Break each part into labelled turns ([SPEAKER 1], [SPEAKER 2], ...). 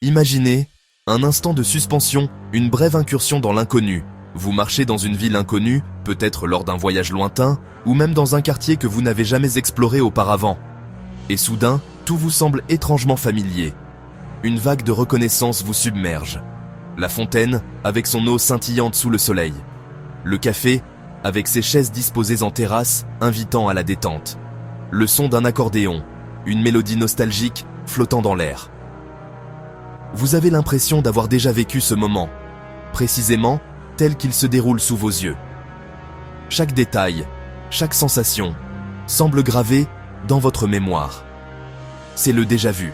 [SPEAKER 1] Imaginez un instant de suspension, une brève incursion dans l'inconnu. Vous marchez dans une ville inconnue, peut-être lors d'un voyage lointain, ou même dans un quartier que vous n'avez jamais exploré auparavant. Et soudain, tout vous semble étrangement familier. Une vague de reconnaissance vous submerge. La fontaine, avec son eau scintillante sous le soleil. Le café, avec ses chaises disposées en terrasse, invitant à la détente. Le son d'un accordéon, une mélodie nostalgique flottant dans l'air. Vous avez l'impression d'avoir déjà vécu ce moment, précisément tel qu'il se déroule sous vos yeux. Chaque détail, chaque sensation, semble gravé dans votre mémoire. C'est le déjà-vu.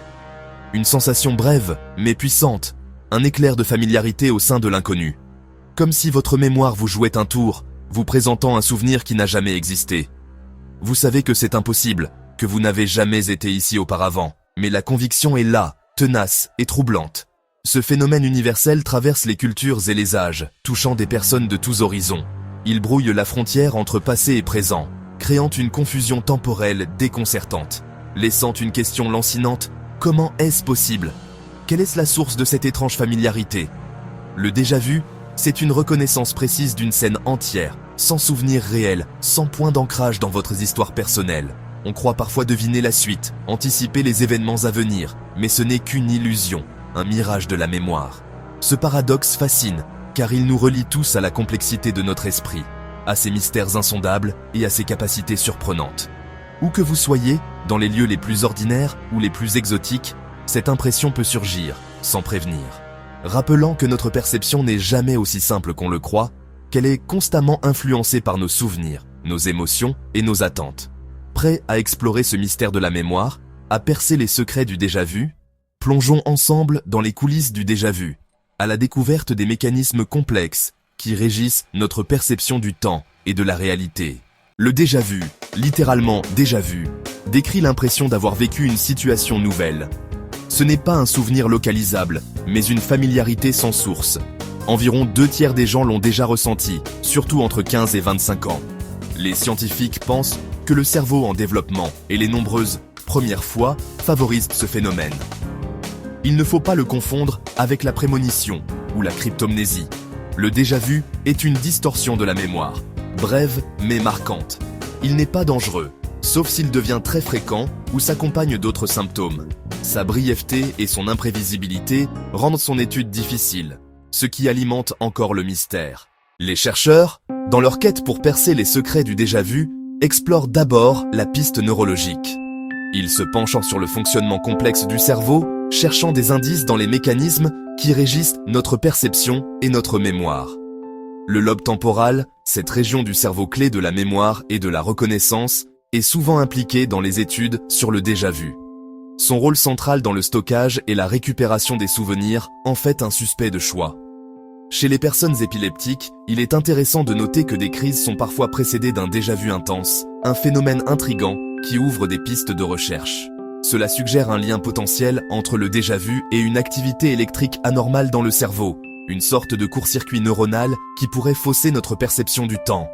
[SPEAKER 1] Une sensation brève, mais puissante, un éclair de familiarité au sein de l'inconnu. Comme si votre mémoire vous jouait un tour, vous présentant un souvenir qui n'a jamais existé. Vous savez que c'est impossible, que vous n'avez jamais été ici auparavant, mais la conviction est là, tenace et troublante. Ce phénomène universel traverse les cultures et les âges, touchant des personnes de tous horizons. Il brouille la frontière entre passé et présent, créant une confusion temporelle déconcertante, laissant une question lancinante: comment est-ce possible? Quelle est la source de cette étrange familiarité? Le déjà-vu, c'est une reconnaissance précise d'une scène entière, sans souvenir réel, sans point d'ancrage dans votre histoire personnelle. On croit parfois deviner la suite, anticiper les événements à venir, mais ce n'est qu'une illusion, un mirage de la mémoire. Ce paradoxe fascine, car il nous relie tous à la complexité de notre esprit, à ses mystères insondables et à ses capacités surprenantes. Où que vous soyez, dans les lieux les plus ordinaires ou les plus exotiques, cette impression peut surgir, sans prévenir. Rappelant que notre perception n'est jamais aussi simple qu'on le croit, qu'elle est constamment influencée par nos souvenirs, nos émotions et nos attentes. Prêts à explorer ce mystère de la mémoire, à percer les secrets du déjà-vu, plongeons ensemble dans les coulisses du déjà-vu, à la découverte des mécanismes complexes qui régissent notre perception du temps et de la réalité. Le déjà-vu, littéralement déjà-vu, décrit l'impression d'avoir vécu une situation nouvelle. Ce n'est pas un souvenir localisable, mais une familiarité sans source. Environ 2/3 des gens l'ont déjà ressenti, surtout entre 15 et 25 ans. Les scientifiques pensent que le cerveau en développement et les nombreuses premières fois favorisent ce phénomène. Il ne faut pas le confondre avec la prémonition ou la cryptomnésie. Le déjà-vu est une distorsion de la mémoire, brève mais marquante. Il n'est pas dangereux, sauf s'il devient très fréquent ou s'accompagne d'autres symptômes. Sa brièveté et son imprévisibilité rendent son étude difficile, ce qui alimente encore le mystère. Les chercheurs, dans leur quête pour percer les secrets du déjà-vu, explorent d'abord la piste neurologique. Ils se penchent sur le fonctionnement complexe du cerveau, cherchant des indices dans les mécanismes qui régissent notre perception et notre mémoire. Le lobe temporal, cette région du cerveau clé de la mémoire et de la reconnaissance, est souvent impliqué dans les études sur le déjà-vu. Son rôle central dans le stockage et la récupération des souvenirs en fait un suspect de choix. Chez les personnes épileptiques, il est intéressant de noter que des crises sont parfois précédées d'un déjà-vu intense, un phénomène intrigant qui ouvre des pistes de recherche. Cela suggère un lien potentiel entre le déjà-vu et une activité électrique anormale dans le cerveau, une sorte de court-circuit neuronal qui pourrait fausser notre perception du temps.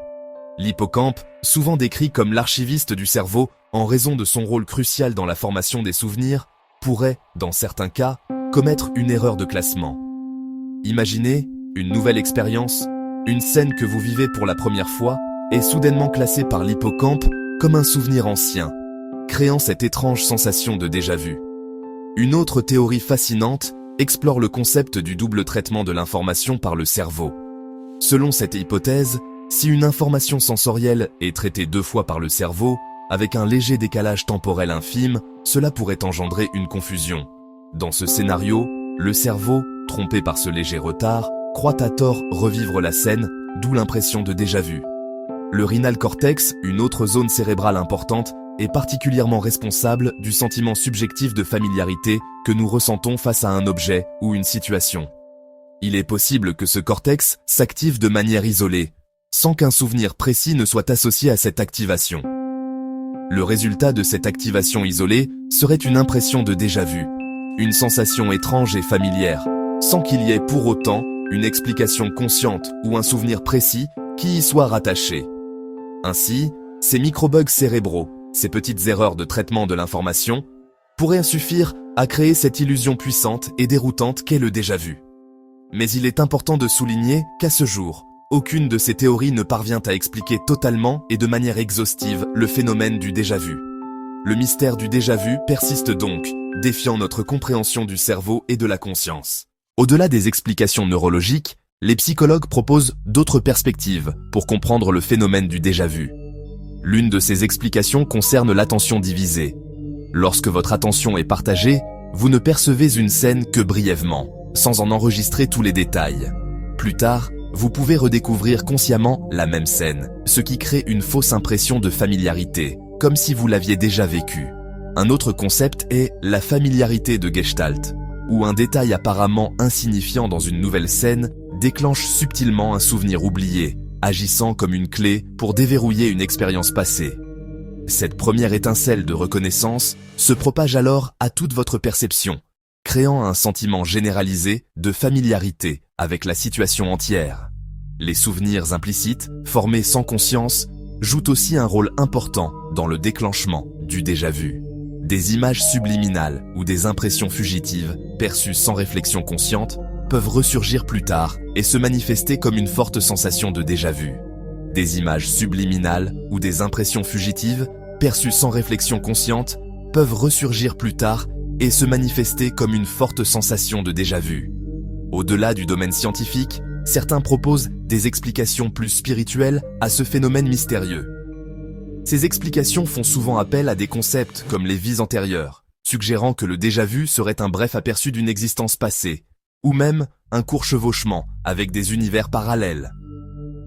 [SPEAKER 1] L'hippocampe, souvent décrit comme l'archiviste du cerveau en raison de son rôle crucial dans la formation des souvenirs, pourrait, dans certains cas, commettre une erreur de classement. Imaginez une nouvelle expérience, une scène que vous vivez pour la première fois, est soudainement classée par l'hippocampe comme un souvenir ancien, créant cette étrange sensation de déjà-vu. Une autre théorie fascinante explore le concept du double traitement de l'information par le cerveau. Selon cette hypothèse, si une information sensorielle est traitée 2 fois par le cerveau, avec un léger décalage temporel infime, cela pourrait engendrer une confusion. Dans ce scénario, le cerveau, trompé par ce léger retard, croit à tort revivre la scène, d'où l'impression de déjà-vu. Le rhinal cortex, une autre zone cérébrale importante, est particulièrement responsable du sentiment subjectif de familiarité que nous ressentons face à un objet ou une situation. Il est possible que ce cortex s'active de manière isolée, sans qu'un souvenir précis ne soit associé à cette activation. Le résultat de cette activation isolée serait une impression de déjà-vu, une sensation étrange et familière, sans qu'il y ait pour autant une explication consciente ou un souvenir précis qui y soit rattaché. Ainsi, ces microbugs cérébraux, ces petites erreurs de traitement de l'information, pourraient suffire a créé cette illusion puissante et déroutante qu'est le déjà-vu. Mais il est important de souligner qu'à ce jour, aucune de ces théories ne parvient à expliquer totalement et de manière exhaustive le phénomène du déjà-vu. Le mystère du déjà-vu persiste donc, défiant notre compréhension du cerveau et de la conscience. Au-delà des explications neurologiques, les psychologues proposent d'autres perspectives pour comprendre le phénomène du déjà-vu. L'une de ces explications concerne l'attention divisée. Lorsque votre attention est partagée, vous ne percevez une scène que brièvement, sans en enregistrer tous les détails. Plus tard, vous pouvez redécouvrir consciemment la même scène, ce qui crée une fausse impression de familiarité, comme si vous l'aviez déjà vécue. Un autre concept est la familiarité de Gestalt, où un détail apparemment insignifiant dans une nouvelle scène déclenche subtilement un souvenir oublié, agissant comme une clé pour déverrouiller une expérience passée. Cette première étincelle de reconnaissance se propage alors à toute votre perception, créant un sentiment généralisé de familiarité avec la situation entière. Les souvenirs implicites, formés sans conscience, jouent aussi un rôle important dans le déclenchement du déjà-vu. Des images subliminales ou des impressions fugitives, perçues sans réflexion consciente, peuvent ressurgir plus tard et se manifester comme une forte sensation de déjà-vu. Des images subliminales ou des impressions fugitives, perçues sans réflexion consciente, peuvent ressurgir plus tard et se manifester comme une forte sensation de déjà-vu. Au-delà du domaine scientifique, certains proposent des explications plus spirituelles à ce phénomène mystérieux. Ces explications font souvent appel à des concepts comme les vies antérieures, suggérant que le déjà-vu serait un bref aperçu d'une existence passée, ou même un court chevauchement avec des univers parallèles.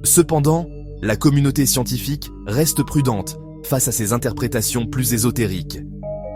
[SPEAKER 1] Cependant, la communauté scientifique reste prudente face à ces interprétations plus ésotériques.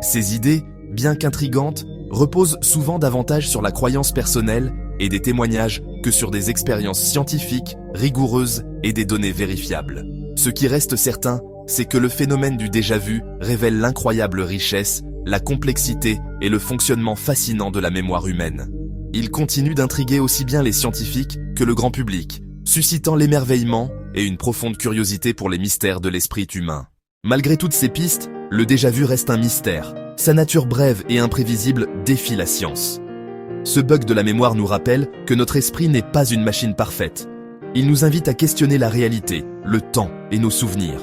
[SPEAKER 1] Ces idées, bien qu'intrigantes, reposent souvent davantage sur la croyance personnelle et des témoignages que sur des expériences scientifiques rigoureuses et des données vérifiables. Ce qui reste certain, c'est que le phénomène du déjà-vu révèle l'incroyable richesse, la complexité et le fonctionnement fascinant de la mémoire humaine. Il continue d'intriguer aussi bien les scientifiques que le grand public, suscitant l'émerveillement et une profonde curiosité pour les mystères de l'esprit humain. Malgré toutes ces pistes, le déjà-vu reste un mystère. Sa nature brève et imprévisible défie la science. Ce bug de la mémoire nous rappelle que notre esprit n'est pas une machine parfaite. Il nous invite à questionner la réalité, le temps et nos souvenirs.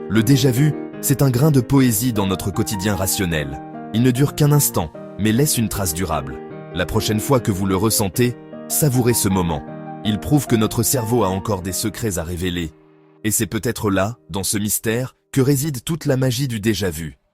[SPEAKER 1] Le déjà-vu, c'est un grain de poésie dans notre quotidien rationnel. Il ne dure qu'un instant, mais laisse une trace durable. La prochaine fois que vous le ressentez, savourez ce moment. Il prouve que notre cerveau a encore des secrets à révéler. Et c'est peut-être là, dans ce mystère, que réside toute la magie du déjà-vu.